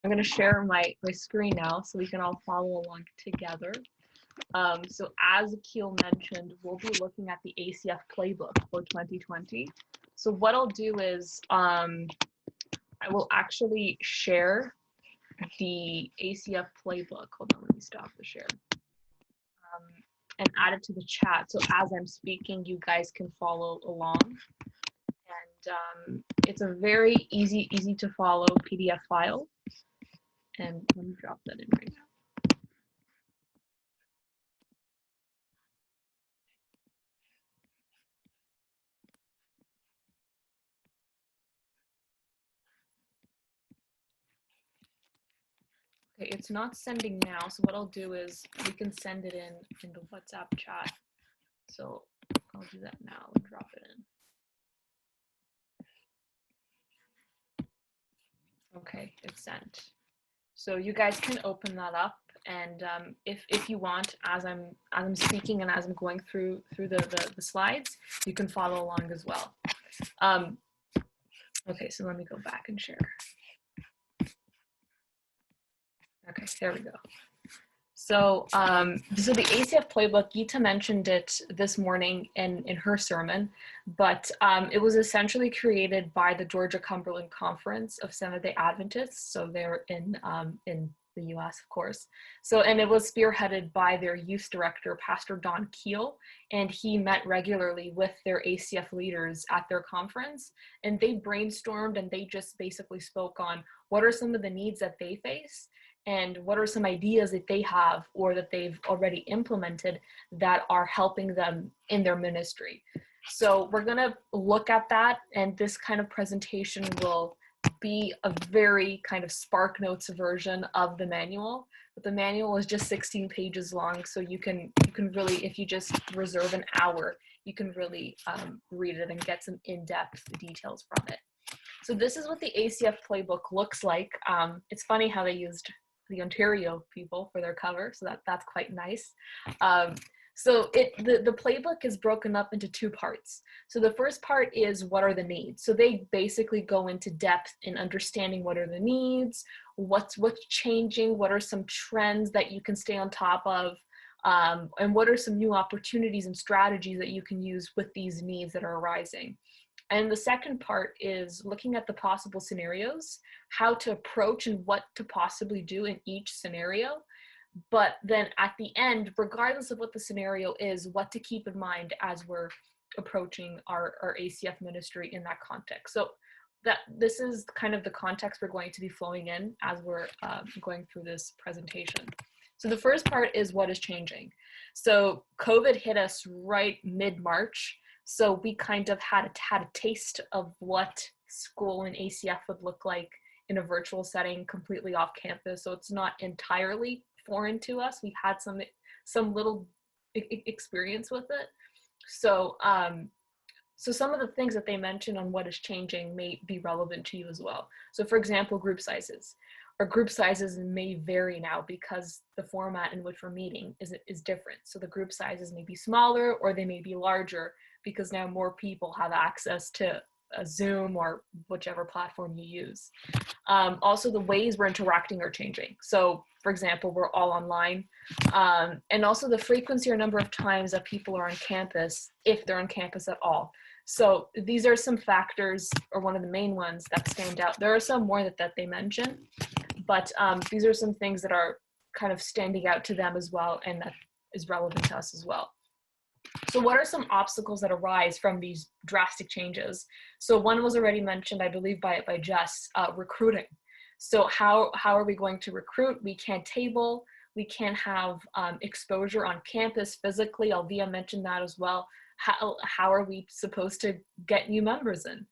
I'm going to share my screen now so we can all follow along together. So as Akil mentioned, we'll be looking at the ACF playbook for 2020. So what I'll do is I will actually share the ACF playbook. Hold on, let me stop the share. And add it to the chat. So as I'm speaking, you guys can follow along. And it's a very easy to follow PDF file. And let me drop that in right now. Okay, it's not sending now, so what I'll do is we can send it in the WhatsApp chat. So I'll do that now and drop it in. Okay, it's sent. So you guys can open that up, and if you want, as I'm speaking and as I'm going through the slides, you can follow along as well. Okay, so let me go back and share. Okay, there we go. So, so the ACF playbook, Gita mentioned it this morning in her sermon, but it was essentially created by the Georgia Cumberland Conference of Seventh-day Adventists. So they're in the U.S., of course. So, and it was spearheaded by their youth director, Pastor Don Keel, and he met regularly with their ACF leaders at their conference, and they brainstormed and they just basically spoke on what are some of the needs that they face and what are some ideas that they have or that they've already implemented that are helping them in their ministry. So we're going to look at that, and this kind of presentation will be a very kind of Spark Notes version of the manual. But the manual is just 16 pages long, so you can really, if you just reserve an hour, you can really read it and get some in-depth details from it. So this is what the ACF playbook looks like. It's funny how they used the Ontario people for their cover, so that's quite nice. So the playbook is broken up into two parts. So the first part is what are the needs. So they basically go into depth in understanding what are the needs, what's changing, what are some trends that you can stay on top of, and what are some new opportunities and strategies that you can use with these needs that are arising. And the second part is looking at the possible scenarios, how to approach and what to possibly do in each scenario. But then at the end, regardless of what the scenario is, what to keep in mind as we're approaching our ACF ministry in that context. So this is kind of the context we're going to be flowing in as we're going through this presentation. So the first part is what is changing. So COVID hit us right mid-March. So we kind of had a taste of what school and ACF would look like in a virtual setting, completely off campus. So it's not entirely foreign to us. We had some little experience with it. So so some of the things that they mentioned on what is changing may be relevant to you as well. So for example, group sizes. Our group sizes may vary now because the format in which we're meeting is different. So the group sizes may be smaller or they may be larger because now more people have access to a Zoom or whichever platform you use. Also, the ways we're interacting are changing. So, for example, we're all online. And also the frequency or number of times that people are on campus, if they're on campus at all. So these are some factors, or one of the main ones that stand out. There are some more that they mention, but these are some things that are kind of standing out to them as well, and that is relevant to us as well. So what are some obstacles that arise from these drastic changes? So one was already mentioned, I believe, by Jess, recruiting. So how are we going to recruit? We can't table, we can't have exposure on campus physically. Alvia mentioned that as well. How are we supposed to get new members in?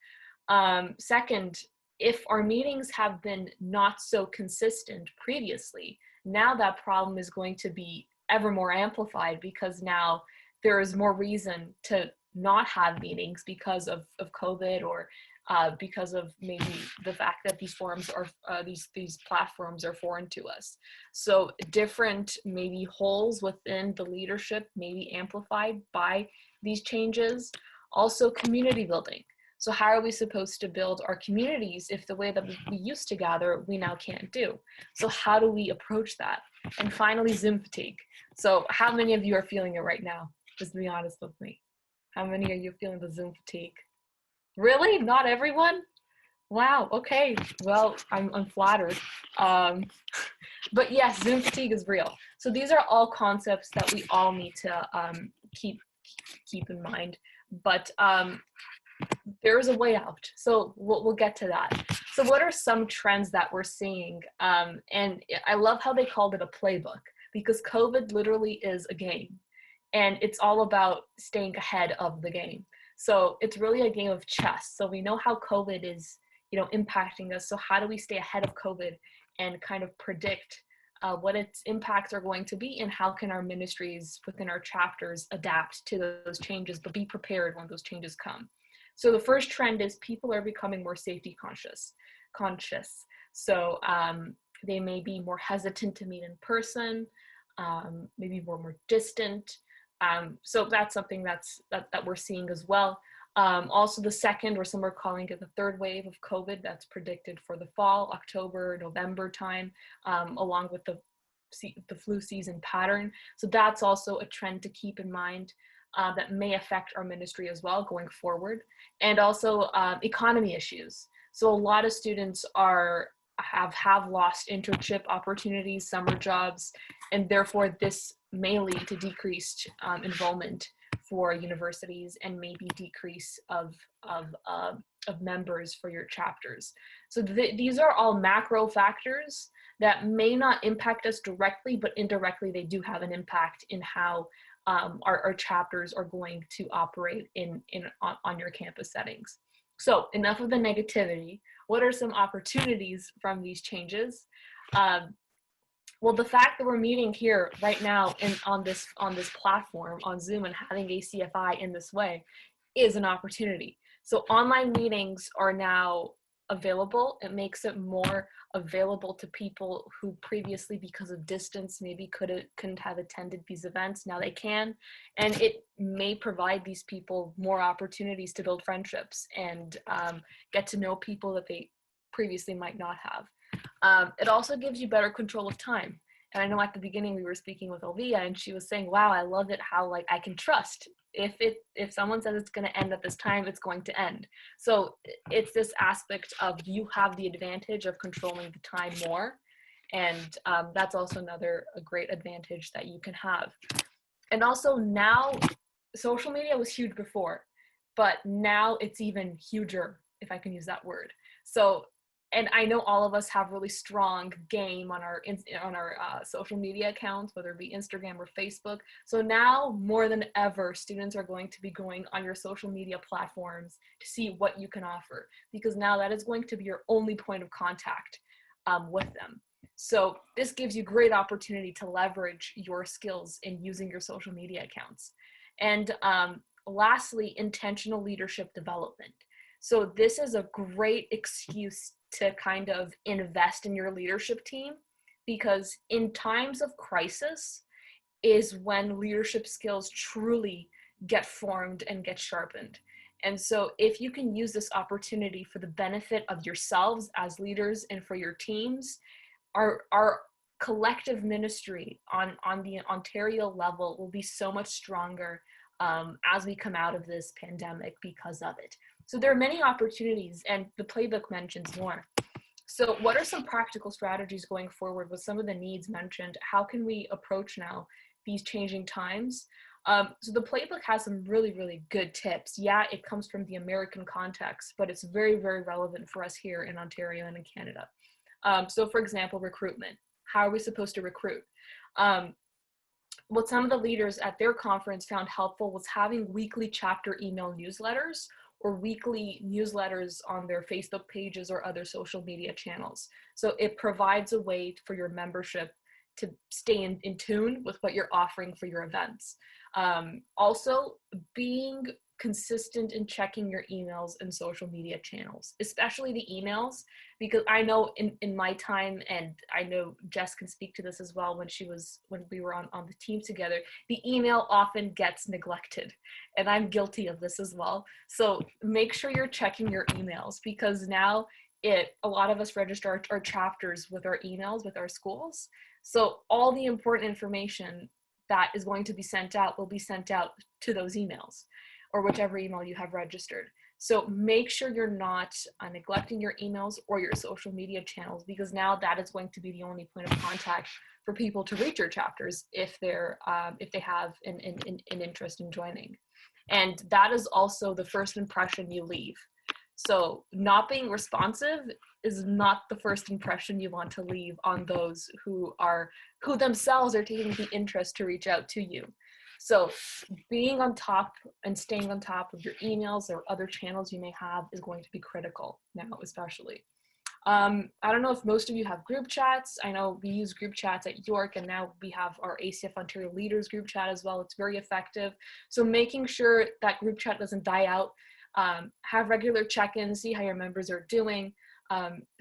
Second, if our meetings have been not so consistent previously, now that problem is going to be ever more amplified because now there is more reason to not have meetings because of COVID or because of maybe the fact that these forums are these platforms are foreign to us. So different maybe holes within the leadership may be amplified by these changes. Also community building. So how are we supposed to build our communities if the way that we used to gather, we now can't do? So how do we approach that? And finally, Zoom fatigue. So how many of you are feeling it right now? Just be honest with me. How many are you feeling the Zoom fatigue? Really? Not everyone? Wow, okay. Well, I'm flattered. But yes, Zoom fatigue is real. So these are all concepts that we all need to keep in mind. But there is a way out. So we'll get to that. So what are some trends that we're seeing? And I love how they called it a playbook, because COVID literally is a game. And it's all about staying ahead of the game. So it's really a game of chess. So we know how COVID is, impacting us. So how do we stay ahead of COVID and kind of predict what its impacts are going to be, and how can our ministries within our chapters adapt to those changes, but be prepared when those changes come. So the first trend is people are becoming more safety conscious. So they may be more hesitant to meet in person, maybe more distant. So that's something that we're seeing as well. Also the second, or some are calling it the third wave of COVID, that's predicted for the fall, October, November time, along with the flu season pattern. So that's also a trend to keep in mind that may affect our ministry as well going forward. And also economy issues. So a lot of students have lost internship opportunities, summer jobs, and therefore this may lead to decreased enrollment for universities and maybe decrease of members for your chapters. So these are all macro factors that may not impact us directly, but indirectly they do have an impact in how our chapters are going to operate on your campus settings. So enough of the negativity. What are some opportunities from these changes? Well, the fact that we're meeting here right now on this platform on Zoom and having ACFI in this way is an opportunity. So online meetings are now available. It makes it more available to people who previously, because of distance, maybe couldn't have attended these events. Now they can, and it may provide these people more opportunities to build friendships and get to know people that they previously might not have. It also gives you better control of time. And I know at the beginning we were speaking with Olivia, and she was saying, wow, I love it how I can trust. If someone says it's going to end at this time, it's going to end. So it's this aspect of you have the advantage of controlling the time more. And that's also a great advantage that you can have. And also now, social media was huge before, but now it's even huger, if I can use that word. So, and I know all of us have really strong game on our social media accounts, whether it be Instagram or Facebook. So now more than ever, students are going to be going on your social media platforms to see what you can offer, because now that is going to be your only point of contact with them. So this gives you great opportunity to leverage your skills in using your social media accounts. And lastly, intentional leadership development. So this is a great excuse to kind of invest in your leadership team, because in times of crisis is when leadership skills truly get formed and get sharpened. And so if you can use this opportunity for the benefit of yourselves as leaders and for your teams, our collective ministry on the Ontario level will be so much stronger as we come out of this pandemic because of it. So there are many opportunities, and the playbook mentions more. So what are some practical strategies going forward with some of the needs mentioned? How can we approach now these changing times? So the playbook has some really, really good tips. Yeah, it comes from the American context, but it's very, very relevant for us here in Ontario and in Canada. So for example, recruitment. How are we supposed to recruit? What some of the leaders at their conference found helpful was having weekly chapter email newsletters or weekly newsletters on their Facebook pages or other social media channels. So it provides a way for your membership to stay in tune with what you're offering for your events. Also, being consistent in checking your emails and social media channels, especially the emails, because I know in my time, and I know Jess can speak to this as well, when we were on the team together, the email often gets neglected, and I'm guilty of this as well. So make sure you're checking your emails, because now a lot of us register our chapters with our emails with our schools. So all the important information that is going to be sent out will be sent out to those emails, or whichever email you have registered. So make sure you're not neglecting your emails or your social media channels, because now that is going to be the only point of contact for people to reach your chapters if they have an interest in joining. And that is also the first impression you leave. So not being responsive is not the first impression you want to leave on those who themselves are taking the interest to reach out to you. So being on top and staying on top of your emails or other channels you may have is going to be critical now, especially. I don't know if most of you have group chats. I know we use group chats at York, and now we have our ACF Ontario Leaders group chat as well. It's very effective. So making sure that group chat doesn't die out. Have regular check-ins, see how your members are doing.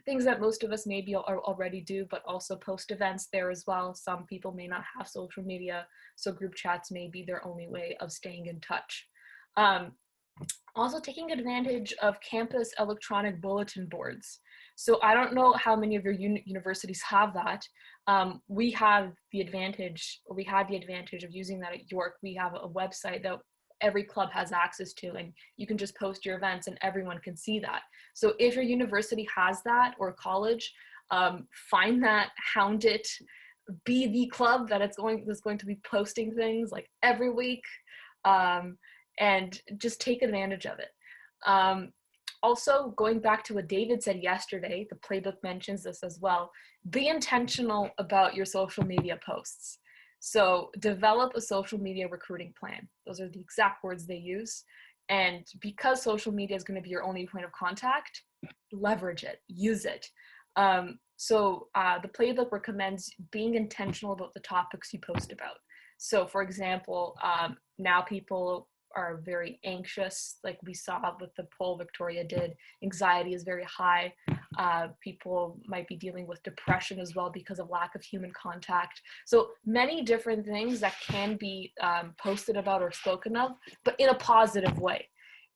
Things that most of us maybe already do, but also post events there as well. Some people may not have social media, so group chats may be their only way of staying in touch. Also taking advantage of campus electronic bulletin boards. So I don't know how many of your universities have that. We have the advantage, or we had the advantage of using that at York. We have a website that every club has access to, and you can just post your events and everyone can see that. So if your university has that, or college, find that, hound it, be the club that's going to be posting things like every week, and just take advantage of it. Also, going back to what David said yesterday, the playbook mentions this as well, be intentional about your social media posts. So develop a social media recruiting plan. Those are the exact words they use. And because social media is going to be your only point of contact, leverage it, use it. So the playbook recommends being intentional about the topics you post about. So for example, now people are very anxious, like we saw with the poll Victoria did. Anxiety is very high. People might be dealing with depression as well because of lack of human contact. So many different things that can be posted about or spoken of, but in a positive way.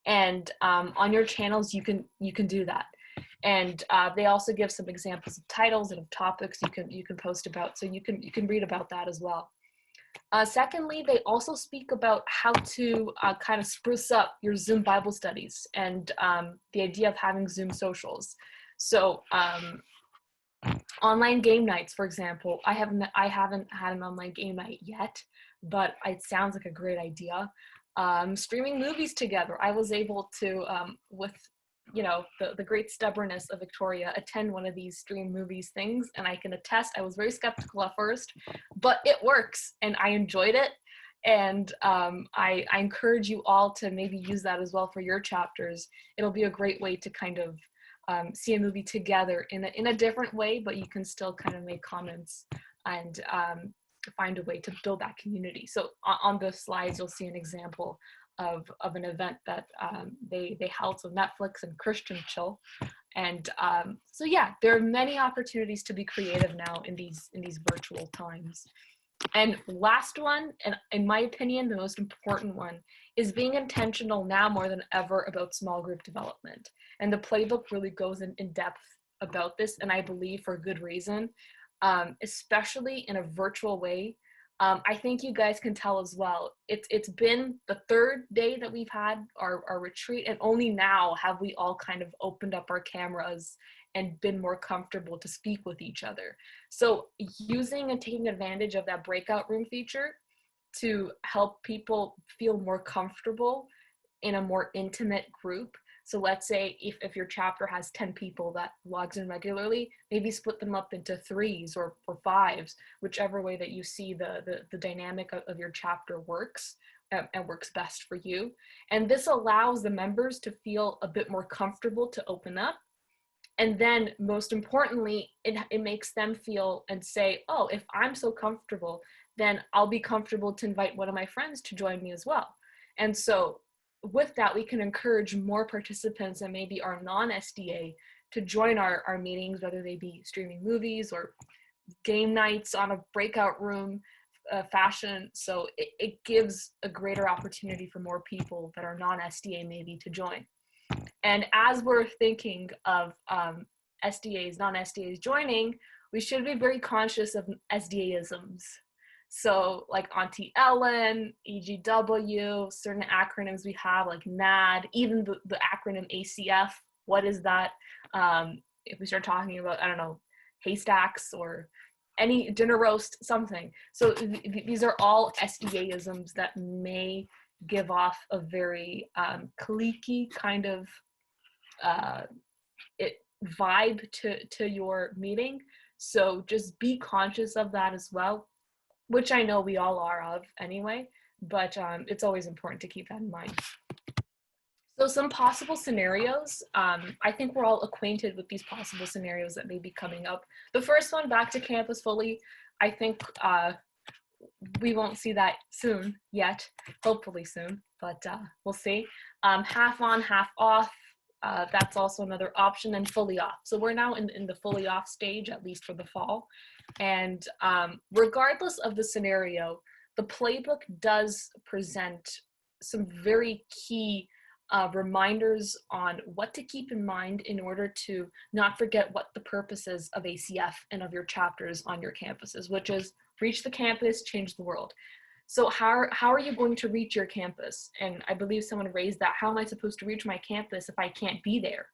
And on your channels, you can do that. And they also give some examples of titles and of topics you can post about, so you can read about that as well. Secondly, they also speak about how to kind of spruce up your Zoom Bible studies and the idea of having Zoom socials. So online game nights, for example, I haven't had an online game night yet, but it sounds like a great idea. Streaming movies together. I was able to, with the great stubbornness of Victoria, attend one of these stream movies things, and I can attest I was very skeptical at first, but it works and I enjoyed it. And I encourage you all to maybe use that as well for your chapters. It'll be a great way to kind of see a movie together in a different way, but you can still kind of make comments and find a way to build that community. So on the slides, you'll see an example of an event that they held, so Netflix and Christian Chill. And so yeah, there are many opportunities to be creative now in these virtual times. And last one, and in my opinion, the most important one, is being intentional now more than ever about small group development. And the playbook really goes in depth about this, and I believe for good reason, especially in a virtual way. I think you guys can tell as well, it's been the third day that we've had our retreat, and only now have we all kind of opened up our cameras and been more comfortable to speak with each other. So using and taking advantage of that breakout room feature to help people feel more comfortable in a more intimate group. So let's say if your chapter has 10 people that logs in regularly, maybe split them up into 3s or 5s, whichever way that you see the dynamic of your chapter works and works best for you. And this allows the members to feel a bit more comfortable to open up. And then most importantly, it makes them feel and say, oh, if I'm so comfortable, then I'll be comfortable to invite one of my friends to join me as well. And so with that, we can encourage more participants and maybe our non-SDA to join our meetings, whether they be streaming movies or game nights on a breakout room fashion. So it gives a greater opportunity for more people that are non-SDA maybe to join. And as we're thinking of SDAs, non-SDAs joining, we should be very conscious of SDA-isms. So like Auntie Ellen, EGW, certain acronyms we have like NAD, even the acronym ACF, what is that? If we start talking about, I don't know, haystacks or any dinner roast, something. So these are all SDA-isms that may give off a very cliquey kind of vibe to your meeting. So just be conscious of that as well, which I know we all are of anyway, but it's always important to keep that in mind. So some possible scenarios, I think we're all acquainted with these possible scenarios that may be coming up. The first one, back to campus fully, I think we won't see that soon yet, hopefully soon, but we'll see. Half on, half off, that's also another option, and fully off. So we're now in the fully off stage, at least for the fall. And regardless of the scenario, the playbook does present some very key reminders on what to keep in mind in order to not forget what the purpose is of ACF and of your chapters on your campuses, which is reach the campus, change the world. So how are you going to reach your campus? And I believe someone raised that, how am I supposed to reach my campus if I can't be there?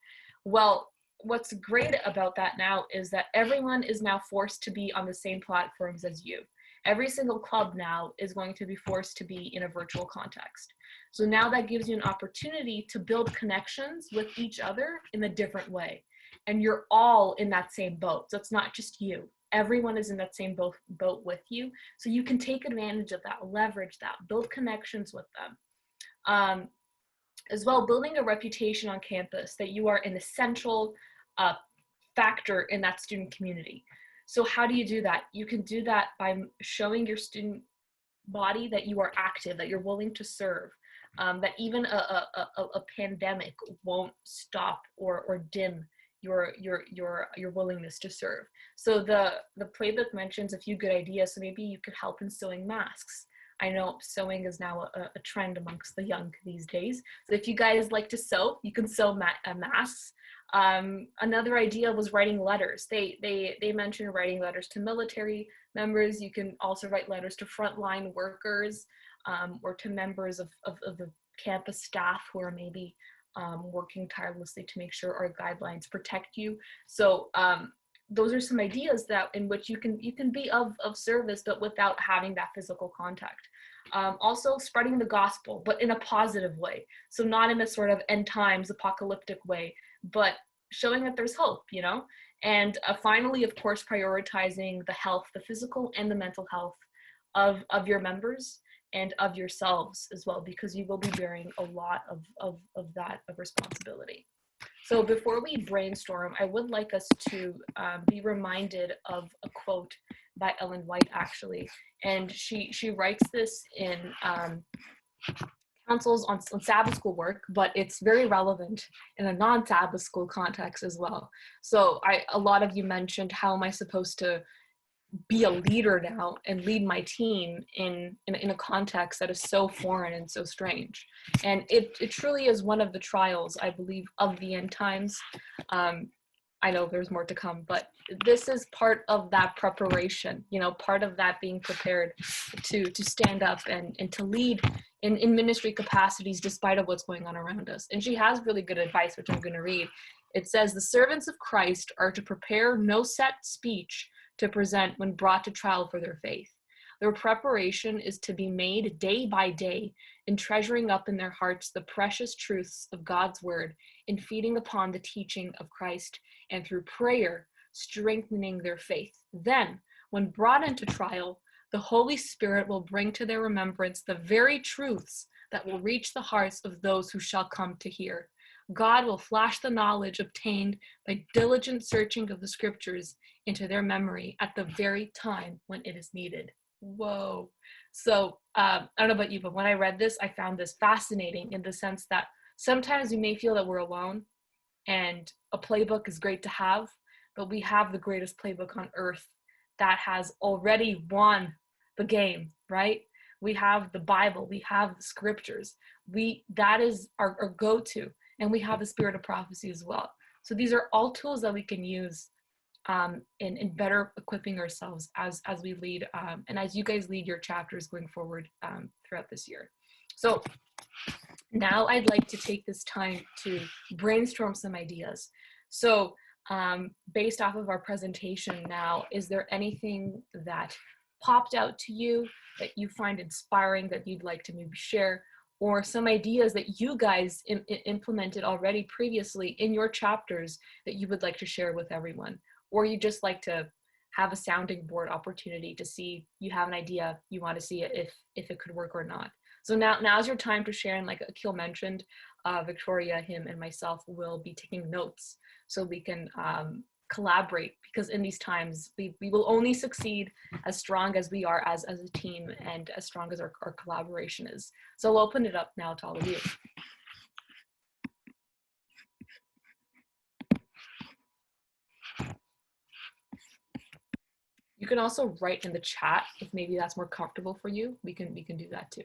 Well, what's great about that now is that everyone is now forced to be on the same platforms as you. Every single club now is going to be forced to be in a virtual context. So now that gives you an opportunity to build connections with each other in a different way. And you're all in that same boat. So it's not just you. Everyone is in that same boat with you. So you can take advantage of that, leverage that, build connections with them. As well, building a reputation on campus that you are an essential factor in that student community. So how do you do that? You can do that by showing your student body that you are active, that you're willing to serve, that even a pandemic won't stop or dim your willingness to serve. So the playbook mentions a few good ideas. So maybe you could help in sewing masks. I know sewing is now a trend amongst the young these days. So if you guys like to sew, you can sew masks. Another idea was writing letters. They mentioned writing letters to military members. You can also write letters to frontline workers or to members of the campus staff who are maybe working tirelessly to make sure our guidelines protect you. So those are some ideas that in which you can be of service, but without having that physical contact. Also spreading the gospel, but in a positive way. So not in a sort of end times apocalyptic way, but showing that there's hope, you know? And finally, of course, prioritizing the health, the physical and the mental health of your members and of yourselves as well, because you will be bearing a lot of responsibility. So before we brainstorm, I would like us to be reminded of a quote by Ellen White, actually. And she writes this in counsels on Sabbath school work, but it's very relevant in a non-Sabbath school context as well. So a lot of you mentioned, how am I supposed to be a leader now and lead my team in a context that is so foreign and so strange. And it truly is one of the trials, I believe, of the end times. I know there's more to come, but this is part of that preparation, you know, part of that being prepared to stand up and to lead in ministry capacities despite of what's going on around us. And she has really good advice, which I'm going to read. It says, the servants of Christ are to prepare no set speech to present when brought to trial for their faith. Their preparation is to be made day by day in treasuring up in their hearts the precious truths of God's word, in feeding upon the teaching of Christ, and through prayer, strengthening their faith. Then, when brought into trial, the Holy Spirit will bring to their remembrance the very truths that will reach the hearts of those who shall come to hear. God will flash the knowledge obtained by diligent searching of the scriptures into their memory at the very time when it is needed. Whoa. So I don't know about you, but when I read this, I found this fascinating in the sense that sometimes we may feel that we're alone, and a playbook is great to have, but we have the greatest playbook on earth that has already won the game, right? We have the Bible, we have the scriptures. That is our go-to, and we have the spirit of prophecy as well. So these are all tools that we can use in better equipping ourselves as we lead and as you guys lead your chapters going forward throughout this year. So now I'd like to take this time to brainstorm some ideas. So based off of our presentation now, is there anything that popped out to you that you find inspiring that you'd like to maybe share, or some ideas that you guys implemented already previously in your chapters that you would like to share with everyone? Or you just like to have a sounding board opportunity to see, you have an idea, you want to see it if it could work or not. So now's your time to share, and like Akil mentioned, Victoria, him, and myself will be taking notes so we can collaborate, because in these times we will only succeed as strong as we are as a team and as strong as our collaboration is. So I'll open it up now to all of you. You can also write in the chat if maybe that's more comfortable for you. We can do that too.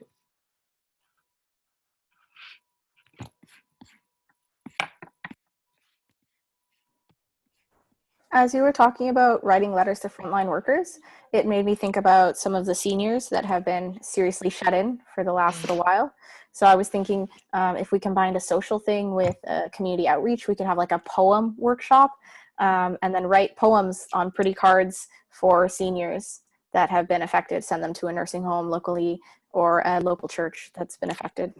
As you were talking about writing letters to frontline workers, it made me think about some of the seniors that have been seriously shut in for the last little while. So I was thinking if we combined a social thing with a community outreach, we could have like a poem workshop and then write poems on pretty cards for seniors that have been affected, send them to a nursing home locally or a local church that's been affected.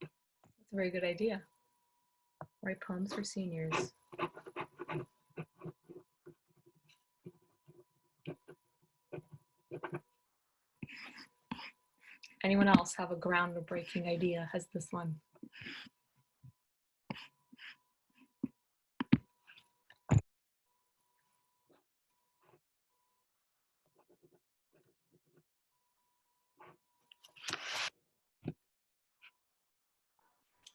That's a very good idea. Write poems for seniors. Anyone else have a groundbreaking idea as this one?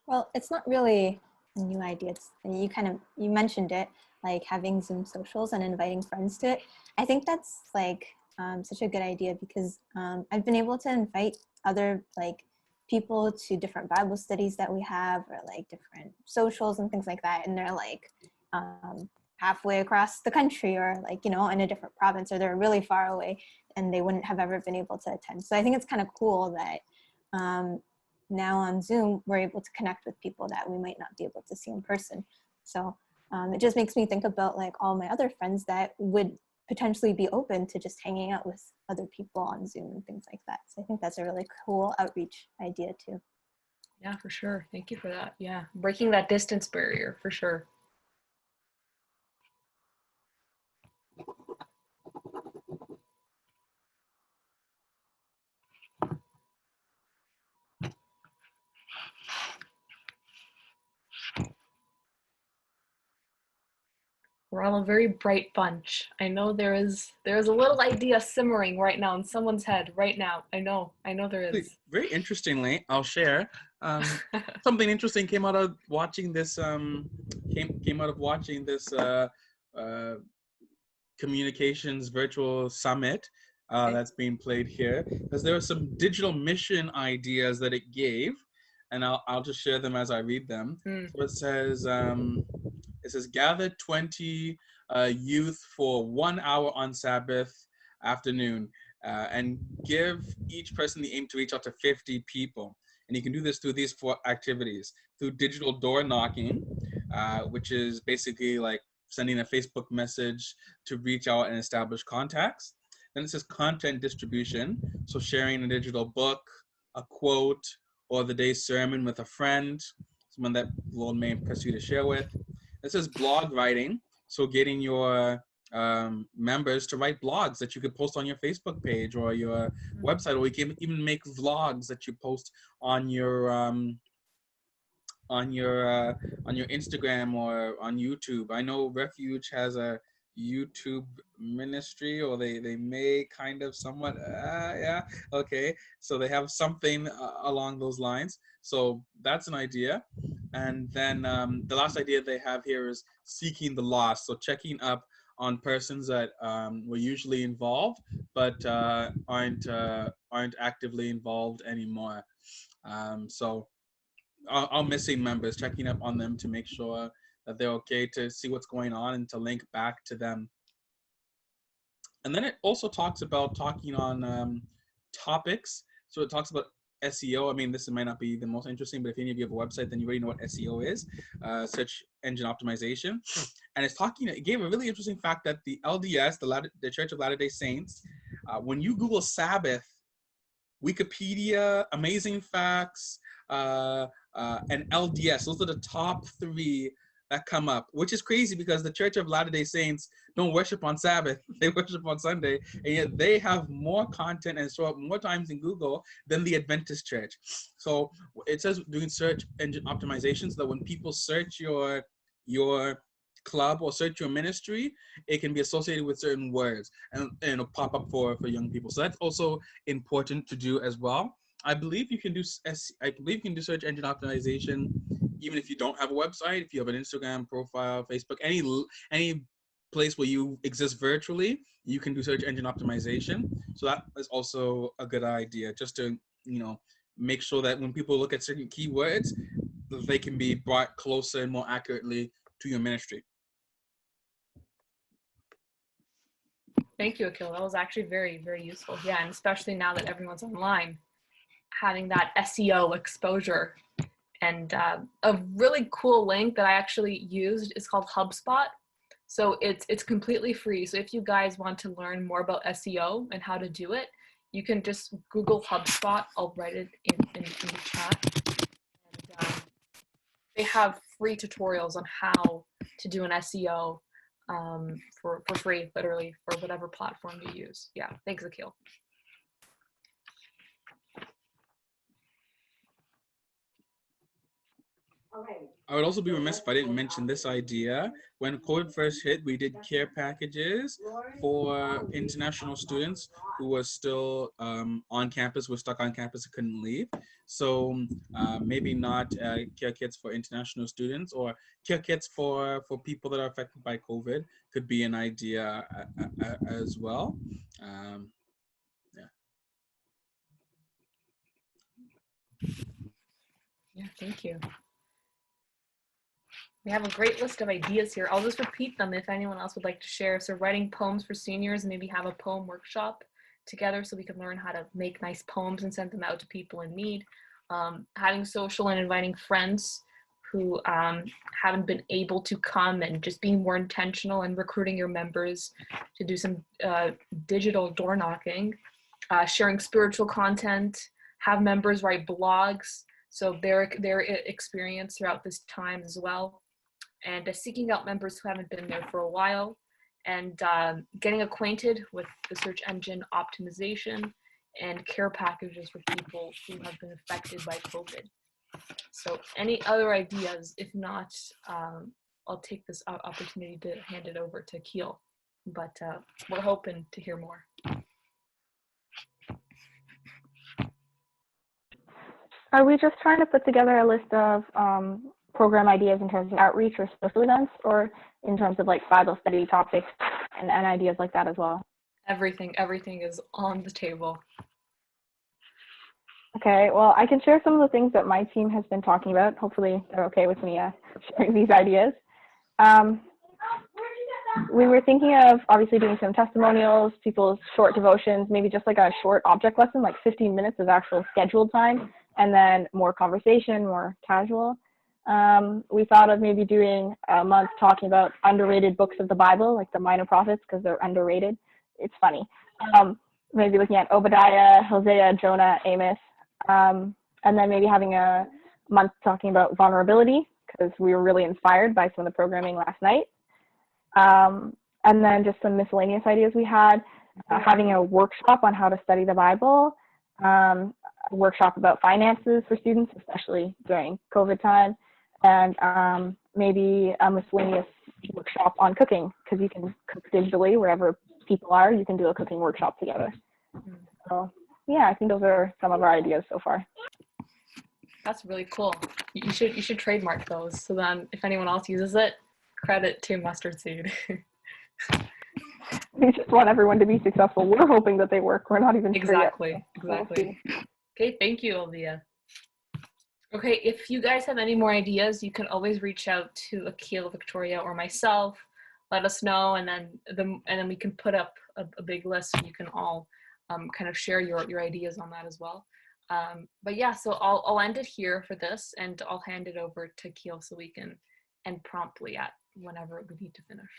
Well, it's not really a new idea. You mentioned it, like having Zoom socials and inviting friends to it. I think that's like such a good idea because I've been able to invite other like people to different Bible studies that we have, or like different socials and things like that. And they're like halfway across the country, or like, you know, in a different province, or they're really far away and they wouldn't have ever been able to attend. So I think it's kind of cool that now on Zoom, we're able to connect with people that we might not be able to see in person. So it just makes me think about like all my other friends that would potentially be open to just hanging out with other people on Zoom and things like that. So I think that's a really cool outreach idea too. Yeah, for sure. Thank you for that. Yeah, breaking that distance barrier for sure. We're all a very bright bunch. I know there is a little idea simmering right now in someone's head right now. I know there is. Very interestingly, I'll share. Something interesting came out of watching this. Came out of watching this communications virtual summit that's being played here, because there were some digital mission ideas that it gave, and I'll just share them as I read them. So it says gather 20 youth for 1 hour on Sabbath afternoon and give each person the aim to reach out to 50 people. And you can do this through these 4 activities: through digital door knocking, which is basically like sending a Facebook message to reach out and establish contacts. Then it says content distribution, so sharing a digital book, a quote, or the day's sermon with a friend, someone that the Lord may impress you to share with. It says blog writing, so getting your members to write blogs that you could post on your Facebook page or your website, or you can even make vlogs that you post on your Instagram or on YouTube. I know Refuge has a YouTube ministry, or they may kind of somewhat, yeah, okay. So they have something along those lines. So that's an idea. And then the last idea they have here is seeking the lost. So checking up on persons that were usually involved, but aren't actively involved anymore. So our missing members, checking up on them to make sure that they're okay, to see what's going on and to link back to them. And then it also talks about talking on topics. So it talks about SEO. I mean, this might not be the most interesting, but if any of you have a website, then you already know what SEO is, search engine optimization. And it gave a really interesting fact that the LDS, the Church of Latter-day Saints, when you Google Sabbath, Wikipedia, Amazing Facts, and LDS, those are the top 3 that come up, which is crazy because the Church of Latter-day Saints don't worship on Sabbath, they worship on Sunday, and yet they have more content and show up more times in Google than the Adventist Church. So it says doing search engine optimization so that when people search your club or search your ministry, it can be associated with certain words and it'll pop up for young people. So that's also important to do as well. I believe you can do search engine optimization even if you don't have a website. If you have an Instagram profile, Facebook, any place where you exist virtually, you can do search engine optimization. So that is also a good idea, just to make sure that when people look at certain keywords, they can be brought closer and more accurately to your ministry. Thank you, Akil. That was actually very, very useful. Yeah, and especially now that everyone's online, having that SEO exposure. And a really cool link that I actually used is called HubSpot. So it's completely free. So if you guys want to learn more about SEO and how to do it, you can just Google HubSpot. I'll write it in the chat. And they have free tutorials on how to do an SEO for free, literally, for whatever platform you use. Yeah, thanks, Akil. I would also be remiss if I didn't mention this idea. When COVID first hit, we did care packages for international students who were still on campus, were stuck on campus and couldn't leave. So maybe not care kits for international students, or care kits for people that are affected by COVID could be an idea as well. Yeah, thank you. We have a great list of ideas here. I'll just repeat them if anyone else would like to share. So writing poems for seniors, maybe have a poem workshop together so we can learn how to make nice poems and send them out to people in need. Having social and inviting friends who haven't been able to come, and just being more intentional and recruiting your members to do some digital door knocking. Sharing spiritual content, have members write blogs, so their experience throughout this time as well. And seeking out members who haven't been there for a while, and getting acquainted with the search engine optimization and care packages for people who have been affected by COVID. So any other ideas? If not, I'll take this opportunity to hand it over to Keel, but we're hoping to hear more. Are we just trying to put together a list of program ideas in terms of outreach or social events, or in terms of like Bible study topics and ideas like that as well? Everything is on the table. Okay, well, I can share some of the things that my team has been talking about. Hopefully they're okay with me sharing these ideas. We were thinking of obviously doing some testimonials, people's short devotions, maybe just like a short object lesson, like 15 minutes of actual scheduled time, and then more conversation, more casual. We thought of maybe doing a month talking about underrated books of the Bible, like the minor prophets, because they're underrated. It's funny. Maybe looking at Obadiah, Hosea, Jonah, Amos, and then maybe having a month talking about vulnerability, because we were really inspired by some of the programming last night. And then just some miscellaneous ideas we had, having a workshop on how to study the Bible, a workshop about finances for students, especially during COVID time, and maybe a miscellaneous workshop on cooking, because you can cook digitally wherever people are. You can do a cooking workshop together. So yeah, I think those are some of our ideas so far. That's really cool. You should trademark those, so then if anyone else uses it, credit to Mustard Seed. We just want everyone to be successful. We're hoping that they work. We're not even sure yet. Exactly. Okay, thank you, Olivia. Okay, if you guys have any more ideas, you can always reach out to Akil, Victoria, or myself. Let us know, and then we can put up a big list, and you can all kind of share your ideas on that as well. But yeah, so I'll end it here for this, and I'll hand it over to Akil so we can end promptly at whenever we need to finish.